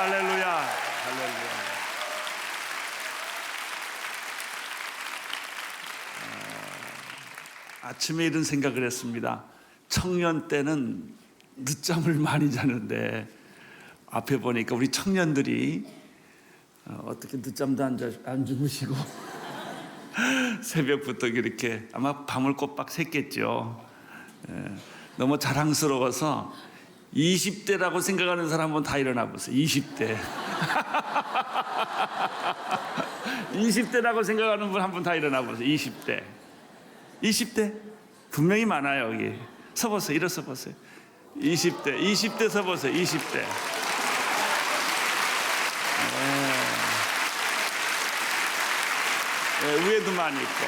할렐루야. 할렐루야. 아침에 이런 생각을 했습니다. 청년 때는 늦잠을 많이 자는데 앞에 보니까 우리 청년들이 어떻게 늦잠도 안 주무시고 새벽부터 이렇게 아마 밤을 꼬박 샜겠죠. 너무 자랑스러워서 20대라고 생각하는 사람 한번 다 일어나 보세요. 20대. 20대라고 생각하는 분 한번 다 일어나 보세요. 20대. 20대? 분명히 많아요, 여기. 서보세요. 일어서 보세요. 20대 서보세요. 20대. 위에도 많이 있고.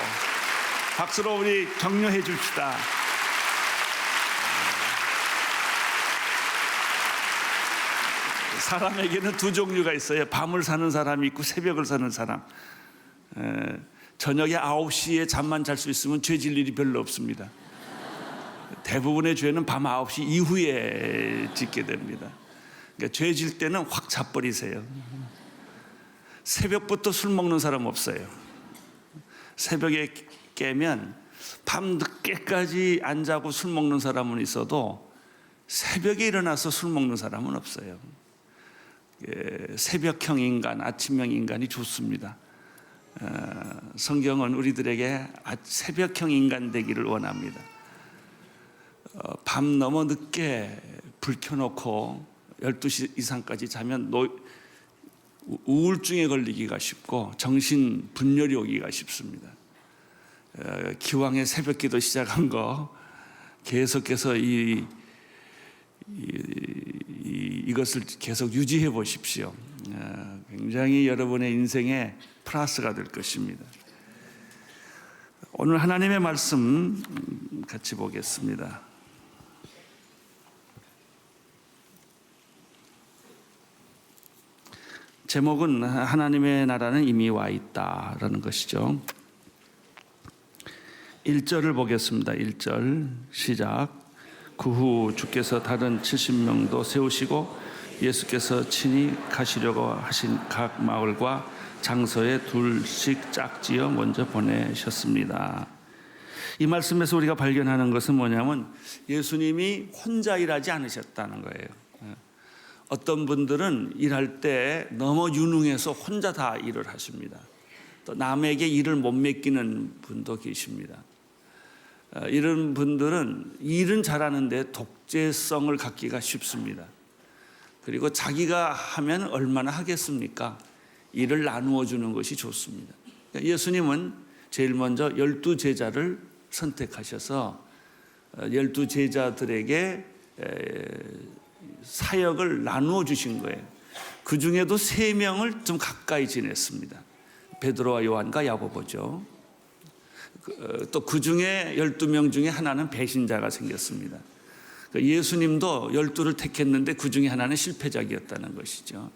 박수로 우리 격려해 줍시다. 사람에게는 두 종류가 있어요. 밤을 사는 사람이 있고 새벽을 사는 사람. 저녁에 9시에 잠만 잘 수 있으면 죄 질 일이 별로 없습니다. 대부분의 죄는 밤 9시 이후에 짓게 됩니다. 그러니까 죄 질 때는 확 자버리세요. 새벽부터 술 먹는 사람 없어요. 새벽에 깨면 밤 늦게까지 안 자고 술 먹는 사람은 있어도 새벽에 일어나서 술 먹는 사람은 없어요. 새벽형 인간, 아침형 인간이 좋습니다. 성경은 우리들에게 새벽형 인간 되기를 원합니다. 밤 너무 늦게 불 켜놓고 12시 이상까지 자면 우울증에 걸리기가 쉽고 정신 분열이 오기가 쉽습니다. 기왕에 새벽 기도 시작한 거 계속해서 이것을 계속 유지해 보십시오. 굉장히 여러분의 인생에 플러스가 될 것입니다. 오늘 하나님의 말씀 같이 보겠습니다. 제목은 하나님의 나라는 이미 와 있다라는 것이죠. 1절을 보겠습니다. 1절 시작. 그 후 주께서 다른 70명도 세우시고 예수께서 친히 가시려고 하신 각 마을과 장소에 둘씩 짝지어 먼저 보내셨습니다. 이 말씀에서 우리가 발견하는 것은 뭐냐면 예수님이 혼자 일하지 않으셨다는 거예요. 어떤 분들은 일할 때 너무 유능해서 혼자 다 일을 하십니다. 또 남에게 일을 못 맡기는 분도 계십니다. 이런 분들은 일은 잘하는데 독재성을 갖기가 쉽습니다. 그리고 자기가 하면 얼마나 하겠습니까? 일을 나누어 주는 것이 좋습니다. 예수님은 제일 먼저 12제자를 선택하셔서 12제자들에게 사역을 나누어 주신 거예요. 그 중에도 3명을 좀 가까이 지냈습니다. 베드로와 요한과 야고보죠. 또 그 중에 12명 중에 하나는 배신자가 생겼습니다. 예수님도 12를 택했는데 그 중에 하나는 실패작이었다는 것이죠.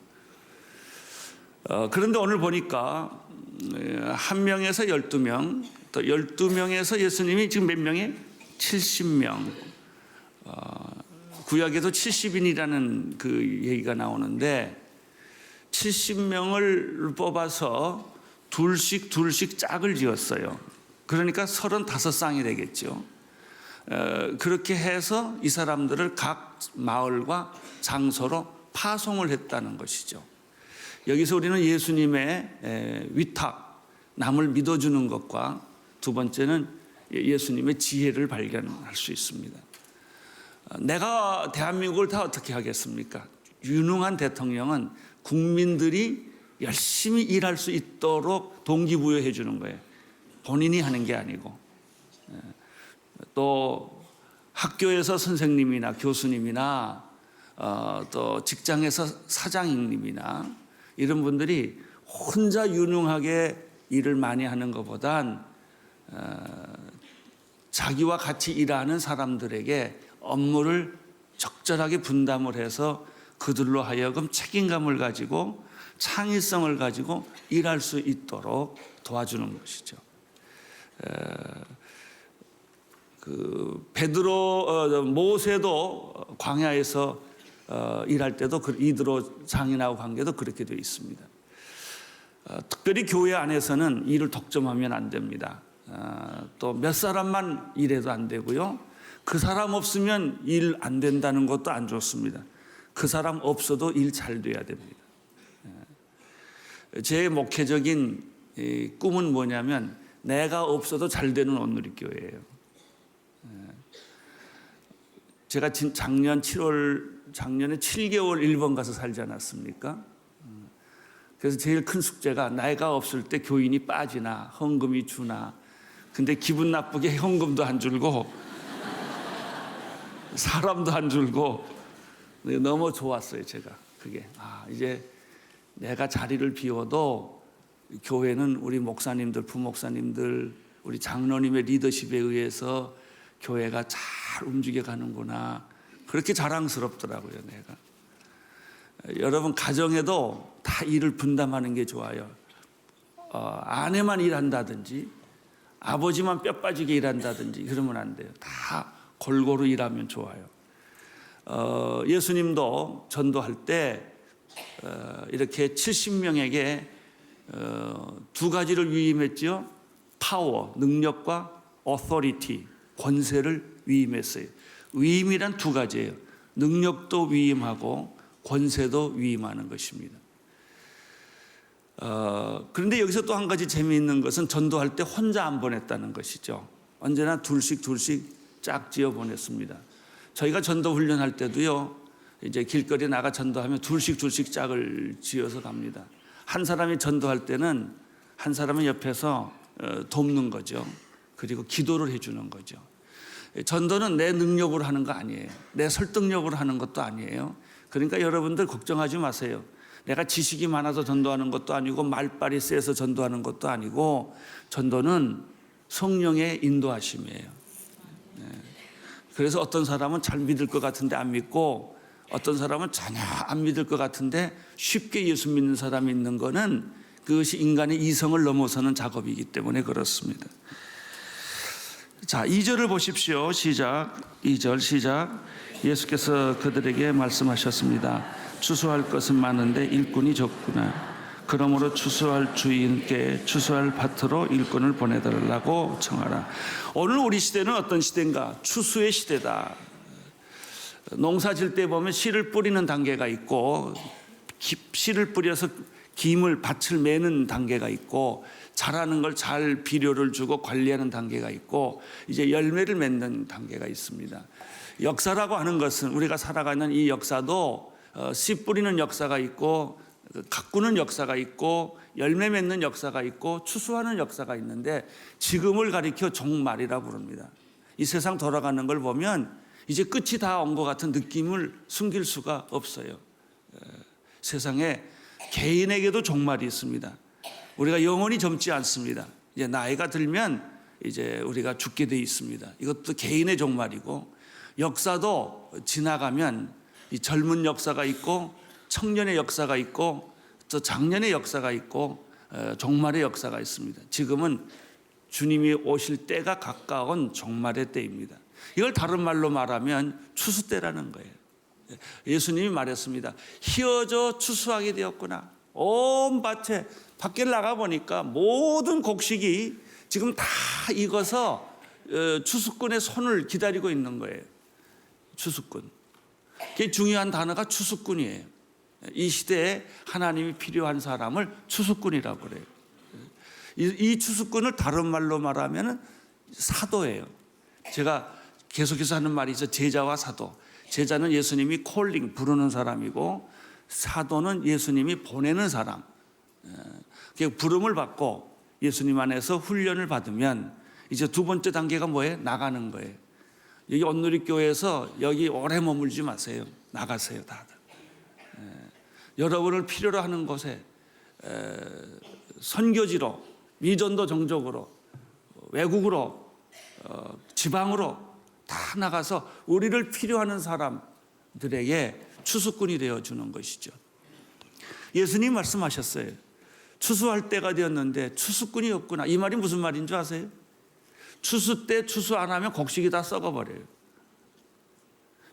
그런데 오늘 보니까 1명에서 12명, 또 12명에서 예수님이 지금 몇 명이에요? 70명. 구약에도 70인이라는 그 얘기가 나오는데 70명을 뽑아서 둘씩 짝을 지었어요. 그러니까 35쌍이 되겠죠. 그렇게 해서 이 사람들을 각 마을과 장소로 파송을 했다는 것이죠. 여기서 우리는 예수님의 위탁, 남을 믿어주는 것과 두 번째는 예수님의 지혜를 발견할 수 있습니다. 내가 대한민국을 다 어떻게 하겠습니까? 유능한 대통령은 국민들이 열심히 일할 수 있도록 동기부여해 주는 거예요. 본인이 하는 게 아니고. 또 학교에서 선생님이나 교수님이나 또 직장에서 사장님이나 이런 분들이 혼자 유능하게 일을 많이 하는 것보단 자기와 같이 일하는 사람들에게 업무를 적절하게 분담을 해서 그들로 하여금 책임감을 가지고 창의성을 가지고 일할 수 있도록 도와주는 것이죠. 그 베드로 모세도 광야에서 일할 때도 이드로 장인하고 관계도 그렇게 되어 있습니다. 특별히 교회 안에서는 일을 독점하면 안 됩니다. 또 몇 사람만 일해도 안 되고요. 그 사람 없으면 일 안 된다는 것도 안 좋습니다. 그 사람 없어도 일 잘 돼야 됩니다. 제 목회적인 꿈은 뭐냐면 내가 없어도 잘 되는 온누리교회예요. 제가 작년에 7개월 일본 가서 살지 않았습니까? 그래서 제일 큰 숙제가 내가 없을 때 교인이 빠지나 헌금이 주나. 근데 기분 나쁘게 헌금도 안 줄고 사람도 안 줄고 너무 좋았어요. 제가 그게 이제 내가 자리를 비워도 교회는 우리 목사님들, 부목사님들, 우리 장로님의 리더십에 의해서 교회가 잘 움직여 가는구나. 그렇게 자랑스럽더라고요. 내가. 여러분 가정에도 다 일을 분담하는 게 좋아요. 아내만 일한다든지 아버지만 뼈 빠지게 일한다든지 그러면 안 돼요. 다 골고루 일하면 좋아요. 예수님도 전도할 때 이렇게 70명에게 두 가지를 위임했죠. 파워, 능력과 authority, 권세를 위임했어요. 위임이란 두 가지예요. 능력도 위임하고 권세도 위임하는 것입니다. 그런데 여기서 또 한 가지 재미있는 것은 전도할 때 혼자 안 보냈다는 것이죠. 언제나 둘씩 짝지어 보냈습니다. 저희가 전도 훈련할 때도요, 이제 길거리에 나가 전도하면 둘씩 짝을 지어서 갑니다. 한 사람이 전도할 때는 한 사람은 옆에서 돕는 거죠. 그리고 기도를 해주는 거죠. 전도는 내 능력으로 하는 거 아니에요. 내 설득력으로 하는 것도 아니에요. 그러니까 여러분들 걱정하지 마세요. 내가 지식이 많아서 전도하는 것도 아니고 말빨이 세서 전도하는 것도 아니고 전도는 성령의 인도하심이에요. 그래서 어떤 사람은 잘 믿을 것 같은데 안 믿고 어떤 사람은 전혀 안 믿을 것 같은데 쉽게 예수 믿는 사람이 있는 거는 그것이 인간의 이성을 넘어서는 작업이기 때문에 그렇습니다. 자, 2절을 보십시오. 시작. 2절 시작. 예수께서 그들에게 말씀하셨습니다. 추수할 것은 많은데 일꾼이 적구나. 그러므로 추수할 주인께 추수할 밭으로 일꾼을 보내달라고 청하라. 오늘 우리 시대는 어떤 시대인가? 추수의 시대다. 농사 질 때 보면 씨를 뿌리는 단계가 있고 씨를 뿌려서 김을 밭을 매는 단계가 있고 자라는 걸 잘 비료를 주고 관리하는 단계가 있고 이제 열매를 맺는 단계가 있습니다. 역사라고 하는 것은 우리가 살아가는 이 역사도 씨 뿌리는 역사가 있고 가꾸는 역사가 있고 열매 맺는 역사가 있고 추수하는 역사가 있는데 지금을 가리켜 종말이라고 부릅니다. 이 세상 돌아가는 걸 보면 이제 끝이 다 온 것 같은 느낌을 숨길 수가 없어요. 세상에 개인에게도 종말이 있습니다. 우리가 영원히 젊지 않습니다. 이제 나이가 들면 이제 우리가 죽게 돼 있습니다. 이것도 개인의 종말이고 역사도 지나가면 이 젊은 역사가 있고 청년의 역사가 있고 또 장년의 역사가 있고 종말의 역사가 있습니다. 지금은 주님이 오실 때가 가까운 종말의 때입니다. 이걸 다른 말로 말하면 추수 때라는 거예요. 예수님이 말했습니다. 희어져 추수하게 되었구나. 온 밭에 밖에 나가보니까 모든 곡식이 지금 다 익어서 추수꾼의 손을 기다리고 있는 거예요. 추수꾼. 그게 중요한 단어가 추수꾼이에요. 이 시대에 하나님이 필요한 사람을 추수꾼이라고 그래요. 이 추수꾼을 다른 말로 말하면 사도예요. 제가 계속해서 하는 말이 있어. 제자와 사도. 제자는 예수님이 콜링 부르는 사람이고 사도는 예수님이 보내는 사람. 부름을 받고 예수님 안에서 훈련을 받으면 이제 두 번째 단계가 뭐예요? 나가는 거예요. 여기 온누리교회에서 여기 오래 머물지 마세요. 나가세요, 다들. 여러분을 필요로 하는 곳에 선교지로, 미전도 정적으로, 외국으로, 지방으로 다 나가서 우리를 필요하는 사람들에게 추수꾼이 되어주는 것이죠. 예수님 말씀하셨어요. 추수할 때가 되었는데 추수꾼이 없구나. 이 말이 무슨 말인 줄 아세요? 추수 때 추수 안 하면 곡식이 다 썩어버려요.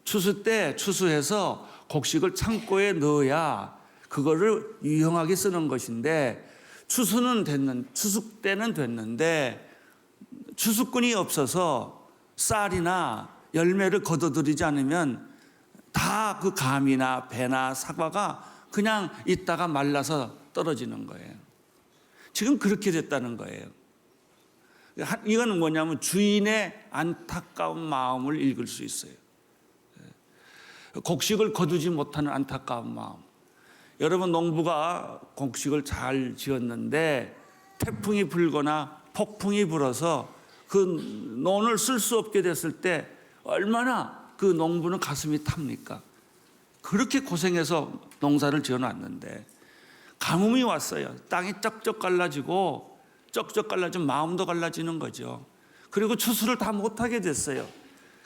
추수 때 추수해서 곡식을 창고에 넣어야 그거를 유용하게 쓰는 것인데, 추수 때는 됐는데 추수꾼이 없어서 쌀이나 열매를 거둬들이지 않으면 다 그 감이나 배나 사과가 그냥 있다가 말라서 떨어지는 거예요. 지금 그렇게 됐다는 거예요. 이건 뭐냐면 주인의 안타까운 마음을 읽을 수 있어요. 곡식을 거두지 못하는 안타까운 마음. 여러분, 농부가 곡식을 잘 지었는데 태풍이 불거나 폭풍이 불어서 그 논을 쓸 수 없게 됐을 때 얼마나 그 농부는 가슴이 탑니까? 그렇게 고생해서 농사를 지어놨는데 가뭄이 왔어요. 땅이 쩍쩍 갈라지고 마음도 갈라지는 거죠. 그리고 추수를 다 못하게 됐어요.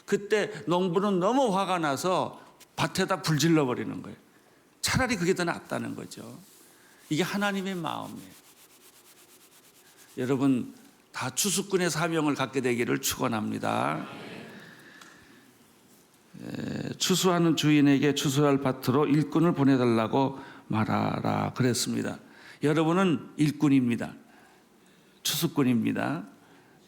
그때 농부는 너무 화가 나서 밭에다 불 질러버리는 거예요. 차라리 그게 더 낫다는 거죠. 이게 하나님의 마음이에요. 여러분, 다 추수꾼의 사명을 갖게 되기를 축원합니다. 추수하는 주인에게 추수할 밭으로 일꾼을 보내달라고 말하라 그랬습니다. 여러분은 일꾼입니다. 추수꾼입니다.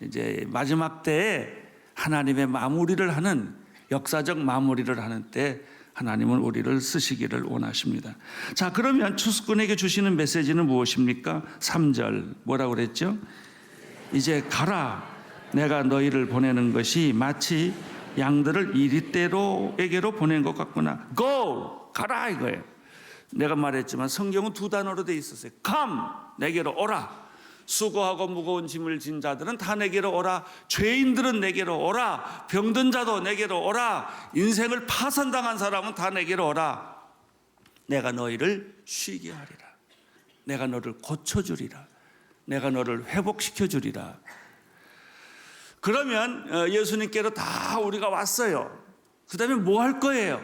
이제 마지막 때에 하나님의 마무리를 하는, 역사적 마무리를 하는 때 하나님은 우리를 쓰시기를 원하십니다. 자, 그러면 추수꾼에게 주시는 메시지는 무엇입니까? 3절 뭐라고 그랬죠? 이제 가라. 내가 너희를 보내는 것이 마치 양들을 이리떼로에게로 보낸 것 같구나. Go! 가라 이거예요. 내가 말했지만 성경은 두 단어로 돼 있었어요. Come! 내게로 오라. 수고하고 무거운 짐을 진 자들은 다 내게로 오라. 죄인들은 내게로 오라. 병든 자도 내게로 오라. 인생을 파산당한 사람은 다 내게로 오라. 내가 너희를 쉬게 하리라. 내가 너를 고쳐주리라. 내가 너를 회복시켜주리라. 그러면 예수님께로 다 우리가 왔어요. 그 다음에 뭐 할 거예요?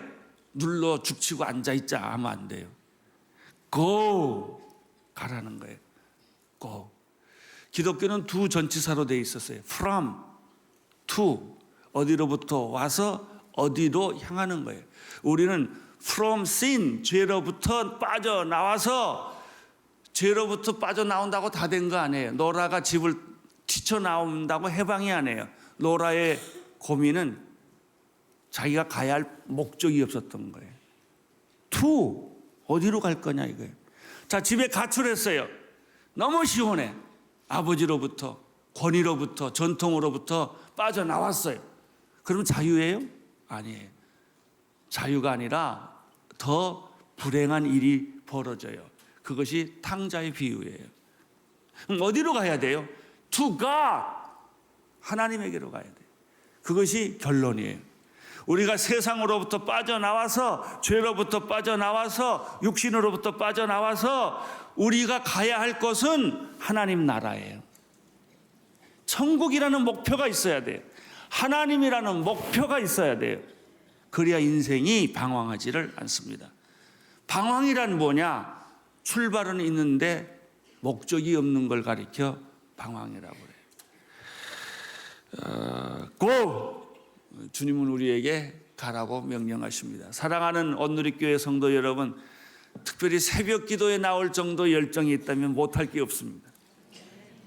눌러 죽치고 앉아있자 하면 안 돼요. Go! 가라는 거예요. Go! 기독교는 두 전치사로 되어 있었어요. From, to. 어디로부터 와서 어디로 향하는 거예요. 우리는 from sin, 죄로부터 빠져나와서 죄로부터 빠져나온다고 다 된 거 아니에요. 노라가 집을 튀쳐나온다고 해방이 아니에요. 노라의 고민은 자기가 가야 할 목적이 없었던 거예요. to, 어디로 갈 거냐 이거예요. 자, 집에 가출했어요. 너무 시원해. 아버지로부터, 권위로부터, 전통으로부터 빠져나왔어요. 그럼 자유예요? 아니에요. 자유가 아니라 더 불행한 일이 벌어져요. 그것이 탕자의 비유예요. 그럼 어디로 가야 돼요? To God! 하나님에게로 가야 돼요. 그것이 결론이에요. 우리가 세상으로부터 빠져나와서, 죄로부터 빠져나와서, 육신으로부터 빠져나와서 우리가 가야 할 것은 하나님 나라예요. 천국이라는 목표가 있어야 돼요. 하나님이라는 목표가 있어야 돼요. 그래야 인생이 방황하지를 않습니다. 방황이란 뭐냐? 출발은 있는데 목적이 없는 걸 가리켜 방황이라고 그래요. Go! 주님은 우리에게 가라고 명령하십니다. 사랑하는 온누리교회 성도 여러분, 특별히 새벽 기도에 나올 정도 열정이 있다면 못할 게 없습니다.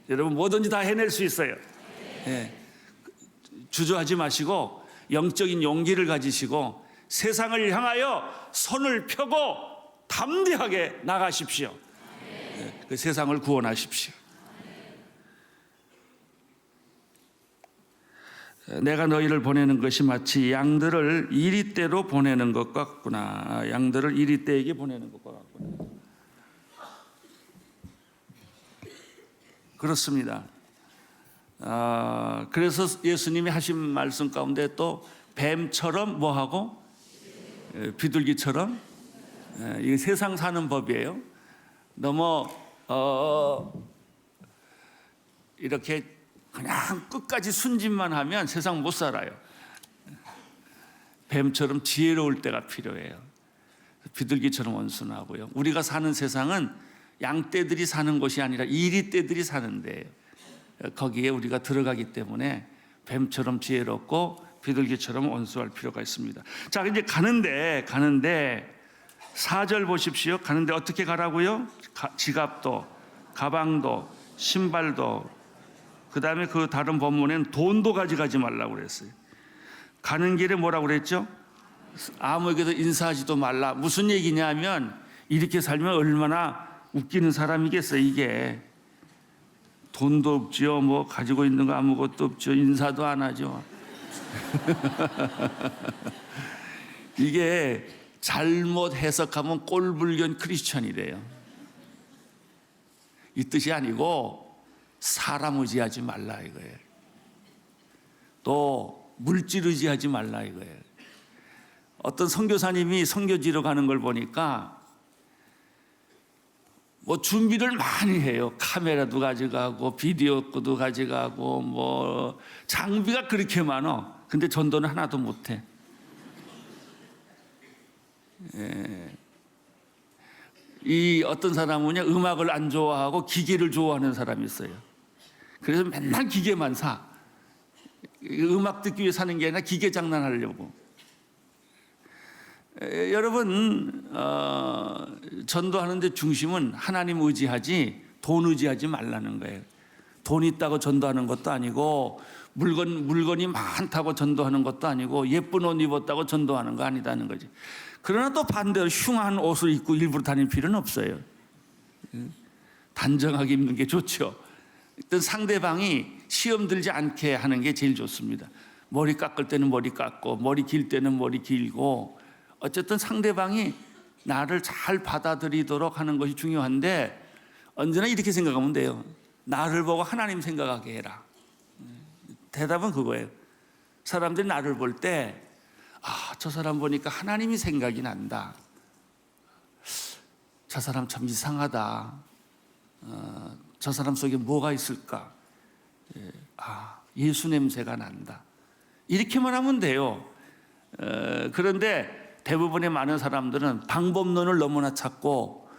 여러분 뭐든지 다 해낼 수 있어요. 네. 주저하지 마시고 영적인 용기를 가지시고 세상을 향하여 손을 펴고 담대하게 나가십시오. 네. 그 세상을 구원하십시오. 내가 너희를 보내는 것이 마치 양들을 이리떼로 보내는 것 같구나. 양들을 이리떼에게 보내는 것 같구나. 그렇습니다. 그래서 예수님이 하신 말씀 가운데 또 뱀처럼 뭐하고 비둘기처럼, 이게 세상 사는 법이에요. 너무 이렇게 그냥 끝까지 순진만 하면 세상 못 살아요. 뱀처럼 지혜로울 때가 필요해요. 비둘기처럼 온순하고요. 우리가 사는 세상은 양떼들이 사는 곳이 아니라 이리떼들이 사는 데예요. 거기에 우리가 들어가기 때문에 뱀처럼 지혜롭고 비둘기처럼 온수할 필요가 있습니다. 자, 이제 가는데 4절 보십시오. 가는데 어떻게 가라고요? 지갑도, 가방도, 신발도, 그 다음에 그 다른 본문에는 돈도 가져가지 말라고 그랬어요. 가는 길에 뭐라고 그랬죠? 아무에게도 인사하지도 말라. 무슨 얘기냐면 이렇게 살면 얼마나 웃기는 사람이겠어요. 이게 돈도 없지요, 뭐 가지고 있는 거 아무것도 없죠, 인사도 안 하죠. 이게 잘못 해석하면 꼴불견 크리스천이 돼요. 이 뜻이 아니고 사람 의지하지 말라 이거예요. 또 물질 의지하지 말라 이거예요. 어떤 선교사님이 선교지로 가는 걸 보니까 뭐 준비를 많이 해요. 카메라도 가져가고 비디오도 가져가고 뭐 장비가 그렇게 많아. 근데 전도는 하나도 못해. 이 어떤 사람은요, 음악을 안 좋아하고 기계를 좋아하는 사람이 있어요. 그래서 맨날 기계만 사. 음악 듣기 위해 사는 게 아니라 기계 장난하려고. 여러분, 전도하는데 중심은 하나님 의지하지 돈 의지하지 말라는 거예요. 돈 있다고 전도하는 것도 아니고 물건이 많다고 전도하는 것도 아니고 예쁜 옷 입었다고 전도하는 거 아니다는 거지. 그러나 또 반대로 흉한 옷을 입고 일부러 다닐 필요는 없어요. 단정하게 입는 게 좋죠. 일단 상대방이 시험 들지 않게 하는 게 제일 좋습니다. 머리 깎을 때는 머리 깎고 머리 길 때는 머리 길고, 어쨌든 상대방이 나를 잘 받아들이도록 하는 것이 중요한데, 언제나 이렇게 생각하면 돼요. 나를 보고 하나님 생각하게 해라. 대답은 그거예요. 사람들이 나를 볼 때, 저 사람 보니까 하나님이 생각이 난다. 저 사람 참 이상하다. 저 사람 속에 뭐가 있을까? 예수 냄새가 난다. 이렇게만 하면 돼요. 그런데 대부분의 많은 사람들은 방법론을 너무나 찾고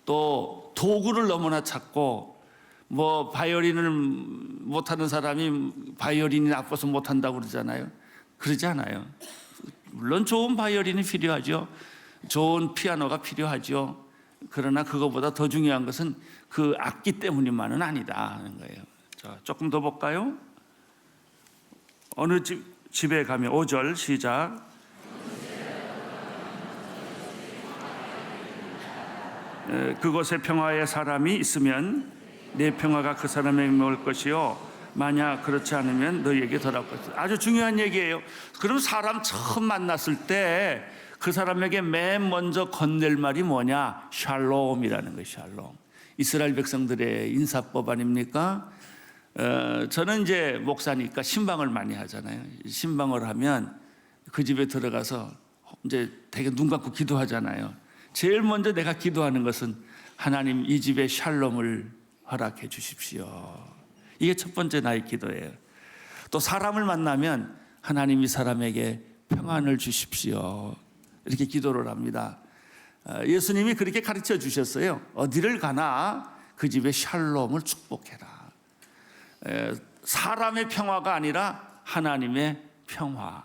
또 도구를 너무나 찾고, 뭐 바이올린을 못하는 사람이 바이올린이 나빠서 못한다고 그러잖아요. 그러지 않아요. 물론 좋은 바이올린이 필요하죠. 좋은 피아노가 필요하죠. 그러나 그거보다 더 중요한 것은 그 악기 때문만은 아니다 하는 거예요. 자, 조금 더 볼까요? 어느 집에 가면 5절 시작. 그곳에 평화의 사람이 있으면 내 평화가 그 사람에게 먹을 것이요, 만약 그렇지 않으면 너희에게 덜할 것이다. 아주 중요한 얘기예요. 그럼 사람 처음 만났을 때 그 사람에게 맨 먼저 건넬 말이 뭐냐? 샬롬이라는 거예요. 샬롬. 이스라엘 백성들의 인사법 아닙니까? 저는 이제 목사니까 신방을 많이 하잖아요. 신방을 하면 그 집에 들어가서 이제 되게 눈 감고 기도하잖아요. 제일 먼저 내가 기도하는 것은 하나님, 이 집에 샬롬을 허락해 주십시오. 이게 첫 번째 나의 기도예요. 또 사람을 만나면 하나님, 이 사람에게 평안을 주십시오. 이렇게 기도를 합니다. 예수님이 그렇게 가르쳐 주셨어요. 어디를 가나 그 집에 샬롬을 축복해라. 사람의 평화가 아니라 하나님의 평화.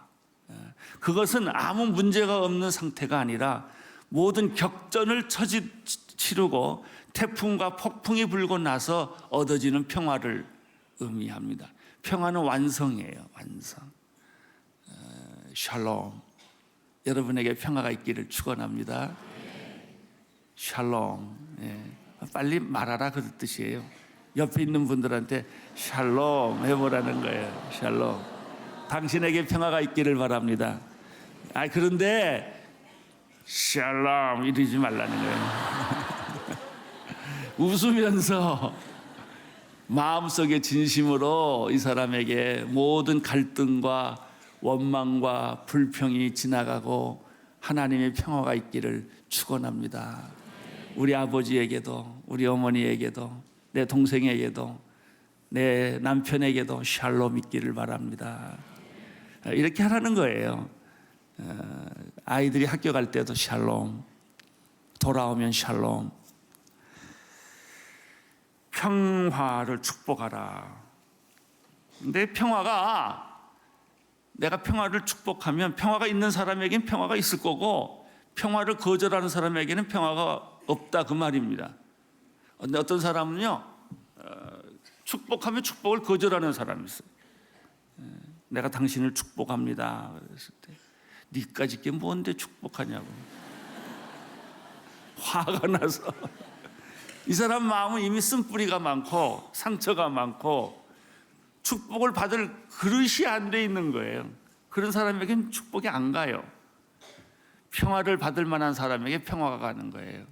그것은 아무 문제가 없는 상태가 아니라 모든 격전을 치르고 태풍과 폭풍이 불고 나서 얻어지는 평화를 의미합니다. 평화는 완성이에요. 완성. 샬롬. 여러분에게 평화가 있기를 축원합니다. 샬롬. 빨리 말하라 그 뜻이에요. 옆에 있는 분들한테 샬롬 해보라는 거예요. 샬롬. 당신에게 평화가 있기를 바랍니다. 그런데 샬롬 이러지 말라는 거예요. 웃으면서 마음속에 진심으로 이 사람에게 모든 갈등과 원망과 불평이 지나가고 하나님의 평화가 있기를 축원합니다. 우리 아버지에게도, 우리 어머니에게도, 내 동생에게도, 내 남편에게도 샬롬 있기를 바랍니다. 이렇게 하라는 거예요. 아이들이 학교 갈 때도 샬롬, 돌아오면 샬롬. 평화를 축복하라. 근데 평화가 내가 평화를 축복하면 평화가 있는 사람에게는 평화가 있을 거고 평화를 거절하는 사람에게는 평화가 없다 그 말입니다. 근데 어떤 사람은요 축복하면 축복을 거절하는 사람이 있어요. 내가 당신을 축복합니다 그랬을 때 니까짓 게 뭔데 축복하냐고 화가 나서 이 사람 마음은 이미 쓴뿌리가 많고 상처가 많고 축복을 받을 그릇이 안 돼 있는 거예요. 그런 사람에게는 축복이 안 가요. 평화를 받을 만한 사람에게 평화가 가는 거예요.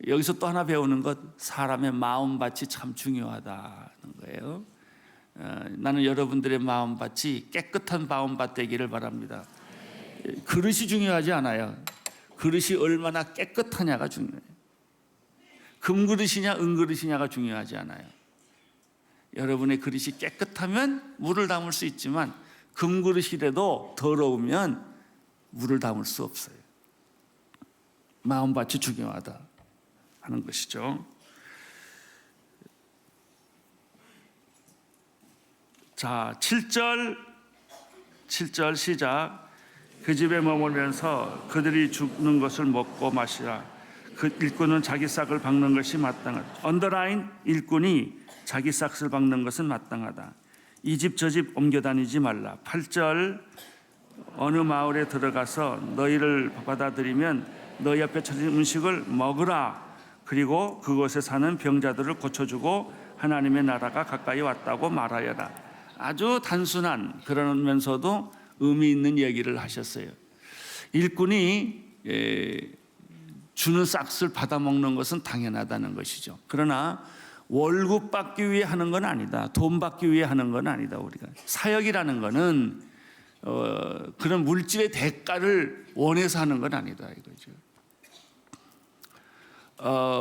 여기서 또 하나 배우는 것, 사람의 마음밭이 참 중요하다는 거예요. 나는 여러분들의 마음밭이 깨끗한 마음밭 되기를 바랍니다. 그릇이 중요하지 않아요. 그릇이 얼마나 깨끗하냐가 중요해요. 금그릇이냐 은그릇이냐가 중요하지 않아요. 여러분의 그릇이 깨끗하면 물을 담을 수 있지만 금그릇이라도 더러우면 물을 담을 수 없어요. 마음밭이 중요하다 하는 것이죠. 자, 7절 시작. 그 집에 머물면서 그들이 죽는 것을 먹고 마시라. 그 일꾼은 자기 싹을 박는 것이 마땅하다. 언더라인, 일꾼이 자기 싹을 박는 것은 마땅하다. 이 집 저 집 옮겨 다니지 말라. 8절 어느 마을에 들어가서 너희를 받아들이면 너희 앞에 처진 음식을 먹으라. 그리고 그곳에 사는 병자들을 고쳐주고 하나님의 나라가 가까이 왔다고 말하여라. 아주 단순한 그러면서도 의미 있는 얘기를 하셨어요. 일꾼이 주는 싹을 받아먹는 것은 당연하다는 것이죠. 그러나 월급 받기 위해 하는 건 아니다. 돈 받기 위해 하는 건 아니다. 우리가 사역이라는 것은 그런 물질의 대가를 원해서 하는 건 아니다 이거죠.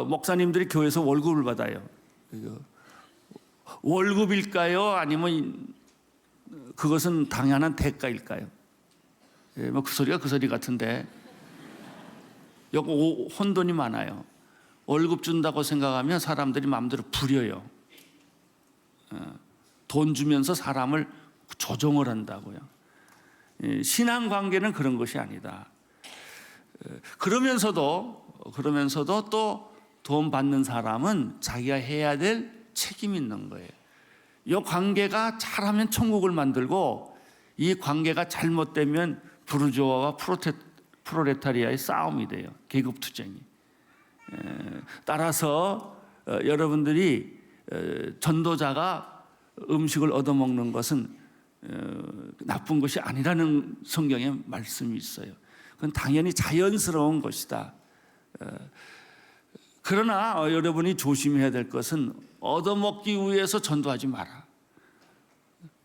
목사님들이 교회에서 월급을 받아요. 월급일까요? 아니면 그것은 당연한 대가일까요? 뭐 그 소리가 그 소리 같은데 여기 혼돈이 많아요. 월급 준다고 생각하면 사람들이 마음대로 부려요. 돈 주면서 사람을 조종을 한다고요. 신앙 관계는 그런 것이 아니다. 그러면서도 또 돈 받는 사람은 자기가 해야 될 책임이 있는 거예요. 이 관계가 잘하면 천국을 만들고 이 관계가 잘못되면 부르주아와 프로레타리아의 싸움이 돼요. 계급투쟁이. 따라서 여러분들이 전도자가 음식을 얻어먹는 것은 나쁜 것이 아니라는 성경의 말씀이 있어요. 그건 당연히 자연스러운 것이다. 그러나 여러분이 조심해야 될 것은 얻어먹기 위해서 전도하지 마라.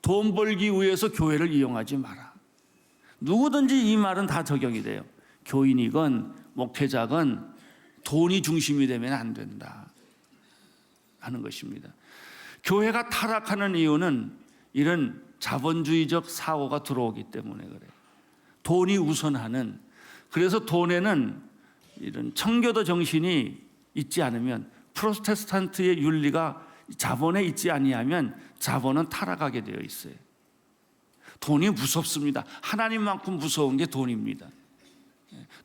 돈 벌기 위해서 교회를 이용하지 마라. 누구든지 이 말은 다 적용이 돼요. 교인이건 목회자건 돈이 중심이 되면 안 된다 하는 것입니다. 교회가 타락하는 이유는 이런 자본주의적 사고가 들어오기 때문에 그래요. 돈이 우선하는, 그래서 돈에는 이런 청교도 정신이 있지 않으면, 프로테스탄트의 윤리가 자본에 있지 아니하면 자본은 타락하게 되어 있어요. 돈이 무섭습니다. 하나님만큼 무서운 게 돈입니다.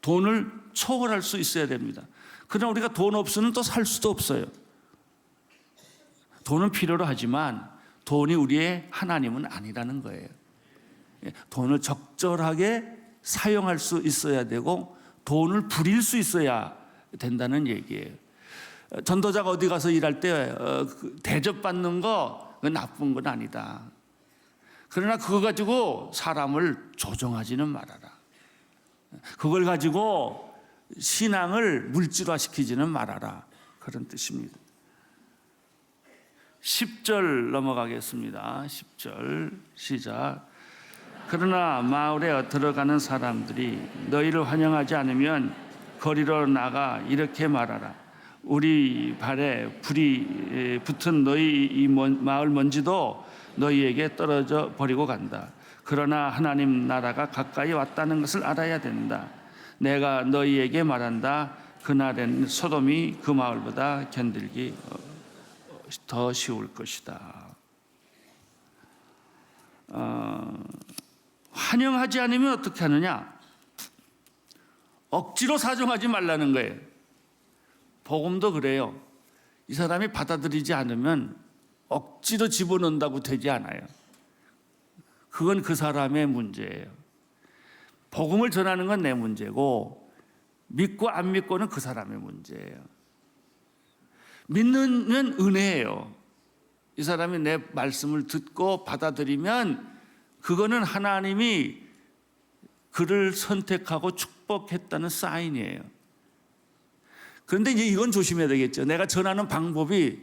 돈을 초월할 수 있어야 됩니다. 그러나 우리가 돈 없으면 또 살 수도 없어요. 돈은 필요로 하지만 돈이 우리의 하나님은 아니라는 거예요. 돈을 적절하게 사용할 수 있어야 되고 돈을 부릴 수 있어야 된다는 얘기예요. 전도자가 어디 가서 일할 때 대접받는 거 나쁜 건 아니다. 그러나 그거 가지고 사람을 조종하지는 말아라. 그걸 가지고 신앙을 물질화시키지는 말아라. 그런 뜻입니다. 10절 넘어가겠습니다. 10절 시작. 그러나 마을에 들어가는 사람들이 너희를 환영하지 않으면 거리로 나가 이렇게 말하라. 우리 발에 불이 붙은 너희 이 마을 먼지도 너희에게 떨어져 버리고 간다. 그러나 하나님 나라가 가까이 왔다는 것을 알아야 된다. 내가 너희에게 말한다. 그날엔 소돔이 그 마을보다 견딜기 더 쉬울 것이다. 환영하지 않으면 어떻게 하느냐? 억지로 사정하지 말라는 거예요. 복음도 그래요. 이 사람이 받아들이지 않으면 억지로 집어넣는다고 되지 않아요. 그건 그 사람의 문제예요. 복음을 전하는 건 내 문제고 믿고 안 믿고는 그 사람의 문제예요. 믿는 은혜예요. 이 사람이 내 말씀을 듣고 받아들이면 그거는 하나님이 그를 선택하고 축복했다는 사인이에요. 그런데 이제 이건 조심해야 되겠죠. 내가 전하는 방법이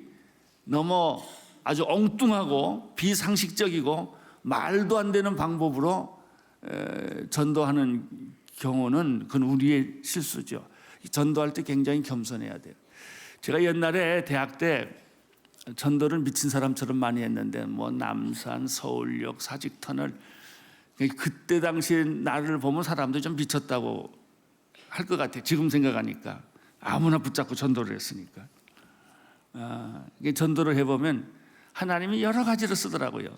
너무 아주 엉뚱하고 비상식적이고 말도 안 되는 방법으로 전도하는 경우는 그건 우리의 실수죠. 전도할 때 굉장히 겸손해야 돼요. 제가 옛날에 대학 때 전도를 미친 사람처럼 많이 했는데 뭐 남산, 서울역, 사직터널, 그때 당시에 나를 보면 사람들이 좀 미쳤다고 할 것 같아요. 지금 생각하니까 아무나 붙잡고 전도를 했으니까. 전도를 해보면 하나님이 여러 가지로 쓰더라고요.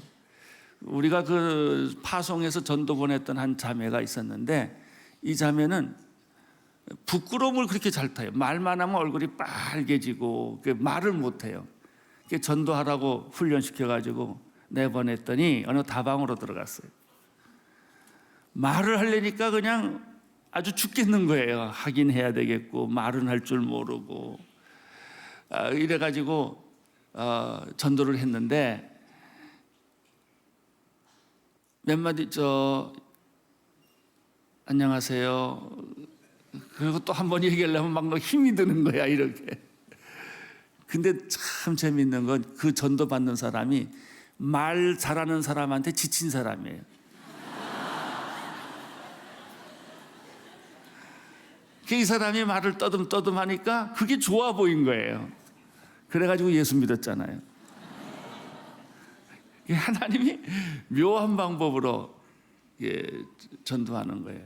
우리가 그 파송에서 전도 보냈던 한 자매가 있었는데 이 자매는 부끄러움을 그렇게 잘 타요. 말만 하면 얼굴이 빨개지고 말을 못해요. 전도하라고 훈련시켜가지고 내보냈더니 어느 다방으로 들어갔어요. 말을 하려니까 그냥 아주 죽겠는 거예요. 하긴 해야 되겠고 말은 할 줄 모르고 이래가지고 전도를 했는데 몇 마디 안녕하세요. 그리고 또 한 번 얘기하려면 막 힘이 드는 거야 이렇게. 근데 참 재밌는 건 그 전도 받는 사람이 말 잘하는 사람한테 지친 사람이에요. 이 사람이 말을 떠듬떠듬 하니까 그게 좋아 보인 거예요. 그래가지고 예수 믿었잖아요. 하나님이 묘한 방법으로 전도하는 거예요.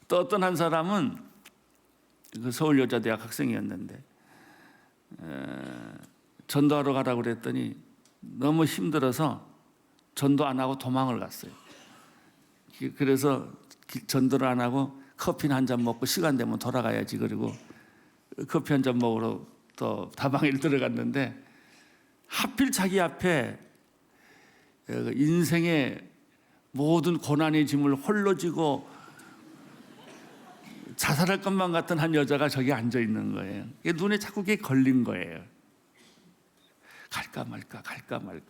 또 어떤 한 사람은 그 서울여자대학 학생이었는데 전도하러 가라고 그랬더니 너무 힘들어서 전도 안 하고 도망을 갔어요. 그래서 전도를 안 하고 커피는 한 잔 먹고 시간 되면 돌아가야지. 그리고 커피 한 잔 먹으러 또 다방에 들어갔는데 하필 자기 앞에 인생의 모든 고난의 짐을 홀로 지고 자살할 것만 같은 한 여자가 저기 앉아 있는 거예요. 눈에 자꾸 그게 걸린 거예요. 갈까 말까 갈까 말까.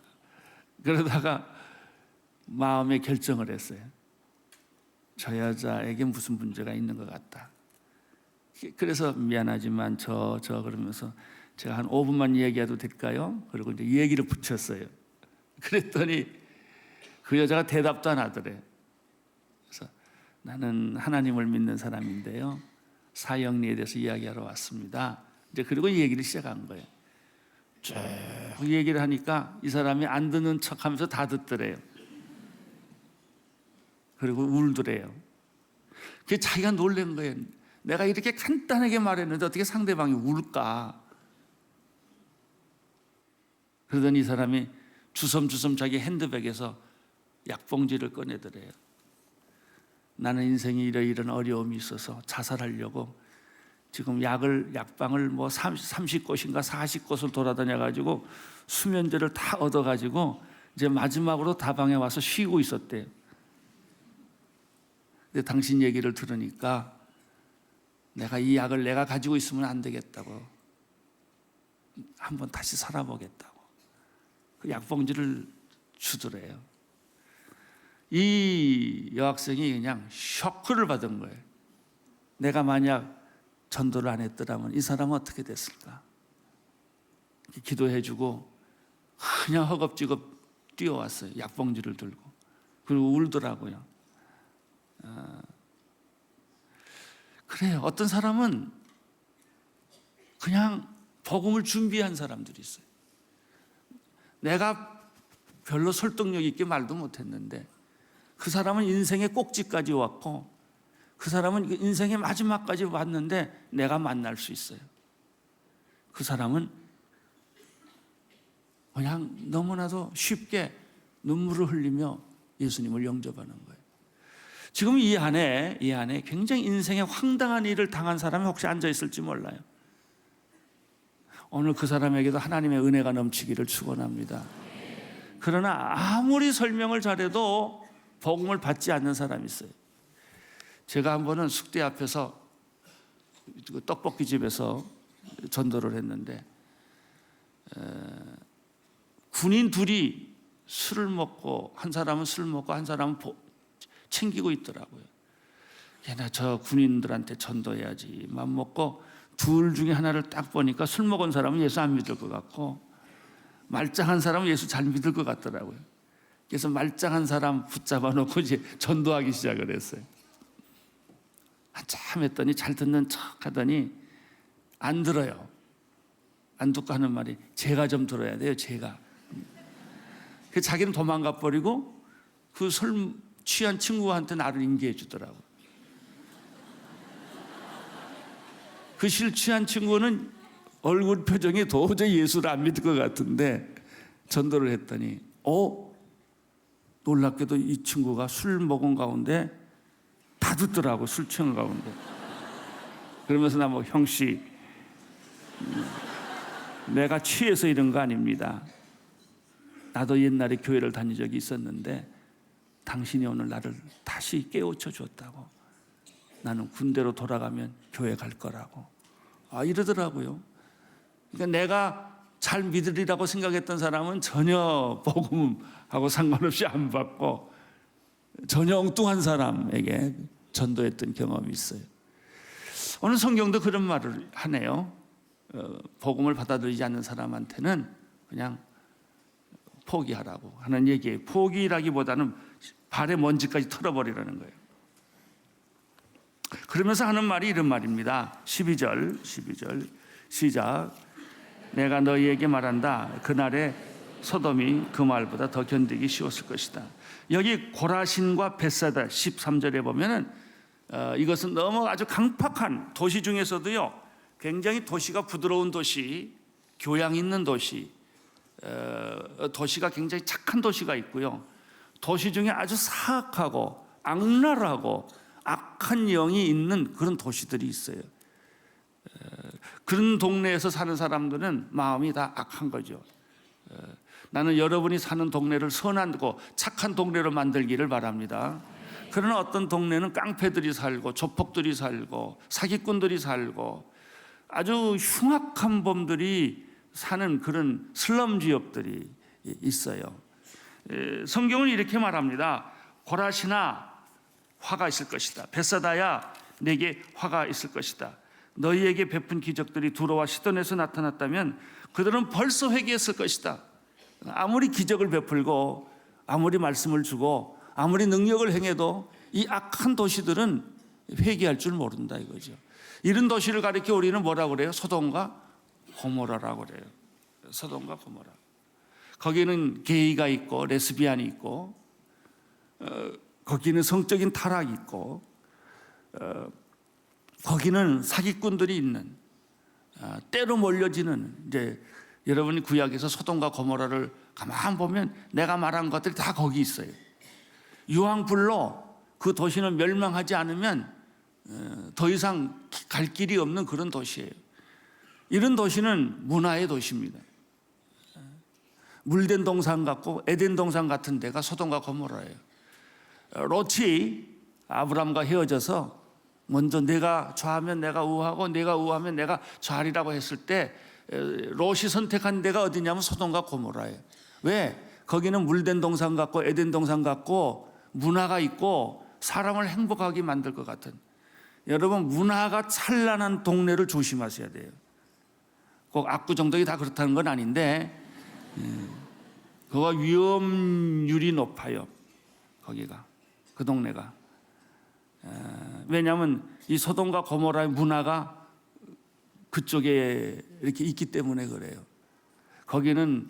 그러다가 마음에 결정을 했어요. 저 여자에게 무슨 문제가 있는 것 같다. 그래서 미안하지만 그러면서 제가 한 5분만 얘기해도 될까요? 그리고 이제 얘기를 붙였어요. 그랬더니 그 여자가 대답도 안 하더래. 그래서 나는 하나님을 믿는 사람인데요. 사형리에 대해서 이야기하러 왔습니다. 이제 그리고 얘기를 시작한 거예요. 쭉 얘기를 하니까 이 사람이 안 듣는 척하면서 다 듣더래요. 그리고 울더래요. 그게 자기가 놀란 거예요. 내가 이렇게 간단하게 말했는데 어떻게 상대방이 울까? 그러더니 이 사람이 주섬주섬 자기 핸드백에서 약봉지를 꺼내더래요. 나는 인생에 이런 어려움이 있어서 자살하려고 지금 약방을 뭐 30곳인가 40곳을 돌아다녀가지고 수면제를 다 얻어가지고 이제 마지막으로 다방에 와서 쉬고 있었대요. 근데 당신 얘기를 들으니까 내가 이 약을 내가 가지고 있으면 안 되겠다고 한번 다시 살아보겠다고 그 약봉지를 주더래요. 이 여학생이 그냥 쇼크를 받은 거예요. 내가 만약 전도를 안 했더라면 이 사람은 어떻게 됐을까? 기도해주고 그냥 허겁지겁 뛰어왔어요. 약봉지를 들고. 그리고 울더라고요. 그래요. 어떤 사람은 그냥 복음을 준비한 사람들이 있어요. 내가 별로 설득력 있게 말도 못했는데 그 사람은 인생의 꼭지까지 왔고 그 사람은 인생의 마지막까지 왔는데 내가 만날 수 있어요. 그 사람은 그냥 너무나도 쉽게 눈물을 흘리며 예수님을 영접하는 거예요. 지금 이 안에 굉장히 인생의 황당한 일을 당한 사람이 혹시 앉아 있을지 몰라요. 오늘 그 사람에게도 하나님의 은혜가 넘치기를 축원합니다. 그러나 아무리 설명을 잘해도 복음을 받지 않는 사람이 있어요. 제가 한 번은 숙대 앞에서 떡볶이 집에서 전도를 했는데 군인 둘이 술을 먹고 한 사람은 술 먹고 한 사람은 챙기고 있더라고요. 나 저 군인들한테 전도해야지 맘 먹고 둘 중에 하나를 딱 보니까 술 먹은 사람은 예수 안 믿을 것 같고 말짱한 사람은 예수 잘 믿을 것 같더라고요. 그래서 말짱한 사람 붙잡아 놓고 이제 전도하기 시작을 했어요. 한참 했더니 잘 듣는 척 하더니 안 들어요. 안 듣고 하는 말이 제가 좀 들어야 돼요. 제가. 그래서 자기는 도망가 버리고 그 술 취한 친구한테 나를 인계해 주더라고요. 그 술 취한 친구는 얼굴 표정이 도저히 예수를 안 믿을 것 같은데 전도를 했더니 놀랍게도 이 친구가 술 먹은 가운데 다 듣더라고. 술 취한 가운데. 그러면서 나뭐 형씨 내가 취해서 이런 거 아닙니다. 나도 옛날에 교회를 다닌 적이 있었는데 당신이 오늘 나를 다시 깨우쳐 줬다고. 나는 군대로 돌아가면 교회 갈 거라고. 이러더라고요. 그러니까 내가 잘 믿으리라고 생각했던 사람은 전혀 복음하고 상관없이 안 받고 전혀 엉뚱한 사람에게 전도했던 경험이 있어요. 오늘 성경도 그런 말을 하네요. 복음을 받아들이지 않는 사람한테는 그냥 포기하라고 하는 얘기예요. 포기라기보다는 발에 먼지까지 털어버리라는 거예요. 그러면서 하는 말이 이런 말입니다. 12절 시작. 내가 너희에게 말한다. 그날에 소돔이 그 말보다 더 견디기 쉬웠을 것이다. 여기 고라신과 벳사다 13절에 보면은 이것은 너무 아주 강팍한 도시 중에서도요 굉장히 도시가 부드러운 도시, 교양 있는 도시, 도시가 굉장히 착한 도시가 있고요. 도시 중에 아주 사악하고 악랄하고 악한 영이 있는 그런 도시들이 있어요. 그런 동네에서 사는 사람들은 마음이 다 악한 거죠. 나는 여러분이 사는 동네를 선하고 착한 동네로 만들기를 바랍니다. 그러나 어떤 동네는 깡패들이 살고 조폭들이 살고 사기꾼들이 살고 아주 흉악한 범들이 사는 그런 슬럼 지역들이 있어요. 성경은 이렇게 말합니다. 고라시나 화가 있을 것이다. 벳사다야 내게 화가 있을 것이다. 너희에게 베푼 기적들이 두로와 시돈에서 나타났다면 그들은 벌써 회개했을 것이다. 아무리 기적을 베풀고 아무리 말씀을 주고 아무리 능력을 행해도 이 악한 도시들은 회개할 줄 모른다 이거죠. 이런 도시를 가리켜 우리는 뭐라고 그래요? 소돔과 고모라라고 그래요. 소돔과 고모라. 거기는 게이가 있고 레스비안이 있고 거기는 성적인 타락이 있고 거기는 사기꾼들이 있는 때로 몰려지는 이제 여러분이 구약에서 소돔과 고모라를 가만 보면 내가 말한 것들이 다 거기 있어요. 유황불로 그 도시는 멸망하지 않으면 더 이상 갈 길이 없는 그런 도시예요. 이런 도시는 문화의 도시입니다. 물된 동산 같고 에덴 동산 같은 데가 소돔과 고모라예요. 롯이 아브람과 헤어져서 먼저 내가 좌하면 내가 우하고 내가 우하면 내가 좌하리라고 했을 때 롯이 선택한 데가 어디냐면 소돔과 고모라예요. 왜? 거기는 물된 동산 같고 에덴 동산 같고 문화가 있고 사람을 행복하게 만들 것 같은, 여러분 문화가 찬란한 동네를 조심하셔야 돼요. 꼭 압구정동이 다 그렇다는 건 아닌데 그거 위험률이 높아요. 거기가 그 동네가. 왜냐하면 이 소돔과 고모라의 문화가 그쪽에 이렇게 있기 때문에 그래요. 거기는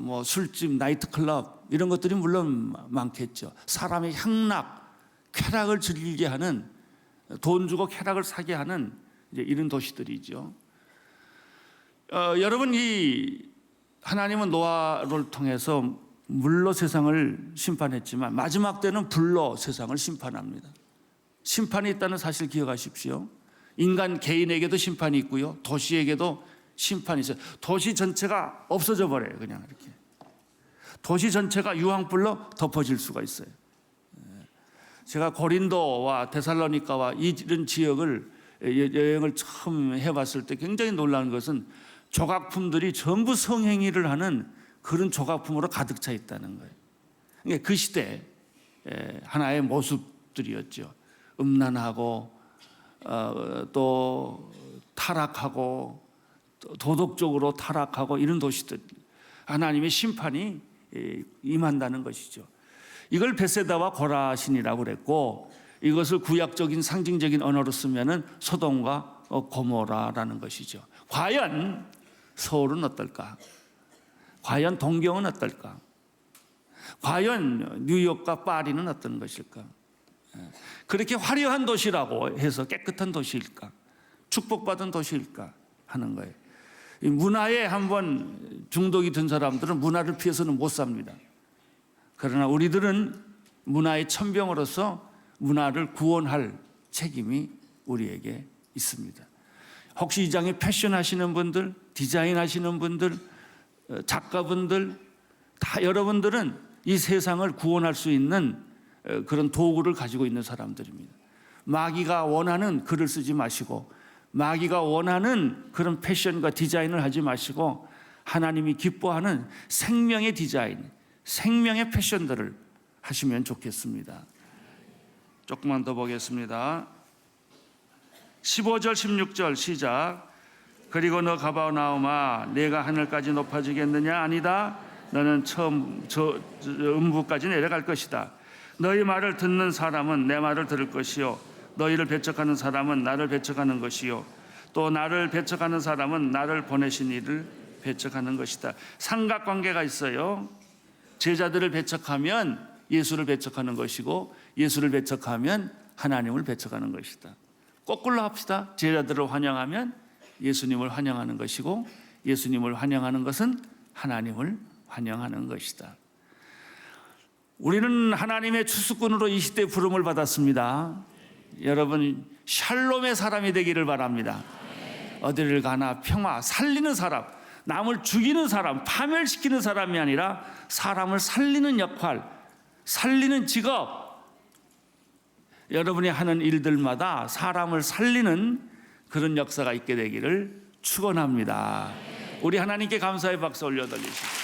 뭐 술집, 나이트클럽 이런 것들이 물론 많겠죠. 사람의 향락, 쾌락을 즐기게 하는, 돈 주고 쾌락을 사게 하는 이제 이런 도시들이죠. 여러분, 이 하나님은 노아를 통해서 물로 세상을 심판했지만 마지막 때는 불로 세상을 심판합니다. 심판이 있다는 사실 기억하십시오. 인간 개인에게도 심판이 있고요, 도시에게도 심판이 있어요. 도시 전체가 없어져 버려요. 그냥 이렇게 도시 전체가 유황불로 덮어질 수가 있어요. 제가 고린도와 데살로니가와 이런 지역을 여행을 처음 해봤을 때 굉장히 놀라는 것은 조각품들이 전부 성행위를 하는 그런 조각품으로 가득 차 있다는 거예요. 그러니까 그 시대 하나의 모습들이었죠. 음란하고 또 타락하고 도덕적으로 타락하고 이런 도시들, 하나님의 심판이 임한다는 것이죠. 이걸 베세다와 고라신이라고 그랬고, 이것을 구약적인 상징적인 언어로 쓰면은 소돔과 고모라라는 것이죠. 과연 서울은 어떨까? 과연 동경은 어떨까? 과연 뉴욕과 파리는 어떤 것일까? 그렇게 화려한 도시라고 해서 깨끗한 도시일까? 축복받은 도시일까? 하는 거예요. 이 문화에 한번 중독이 든 사람들은 문화를 피해서는 못 삽니다. 그러나 우리들은 문화의 천병으로서 문화를 구원할 책임이 우리에게 있습니다. 혹시 이 장에 패션 하시는 분들, 디자인 하시는 분들, 작가분들, 다 여러분들은 이 세상을 구원할 수 있는 그런 도구를 가지고 있는 사람들입니다. 마귀가 원하는 글을 쓰지 마시고, 마귀가 원하는 그런 패션과 디자인을 하지 마시고, 하나님이 기뻐하는 생명의 디자인, 생명의 패션들을 하시면 좋겠습니다. 조금만 더 보겠습니다. 15절 16절 시작. 그리고 너 가버나움아, 내가 하늘까지 높아지겠느냐? 아니다. 너는 처음 저 음부까지 내려갈 것이다. 너희 말을 듣는 사람은 내 말을 들을 것이요, 너희를 배척하는 사람은 나를 배척하는 것이요, 또 나를 배척하는 사람은 나를 보내신 이를 배척하는 것이다. 삼각관계가 있어요. 제자들을 배척하면 예수를 배척하는 것이고, 예수를 배척하면 하나님을 배척하는 것이다. 거꾸로 합시다. 제자들을 환영하면 예수님을 환영하는 것이고, 예수님을 환영하는 것은 하나님을 환영하는 것이다. 우리는 하나님의 추수꾼으로 이 시대에 부름을 받았습니다. 여러분, 샬롬의 사람이 되기를 바랍니다. 어디를 가나 평화, 살리는 사람, 남을 죽이는 사람, 파멸시키는 사람이 아니라 사람을 살리는 역할, 살리는 직업, 여러분이 하는 일들마다 사람을 살리는 그런 역사가 있게 되기를 축원합니다. 우리 하나님께 감사의 박수 올려드리십시오.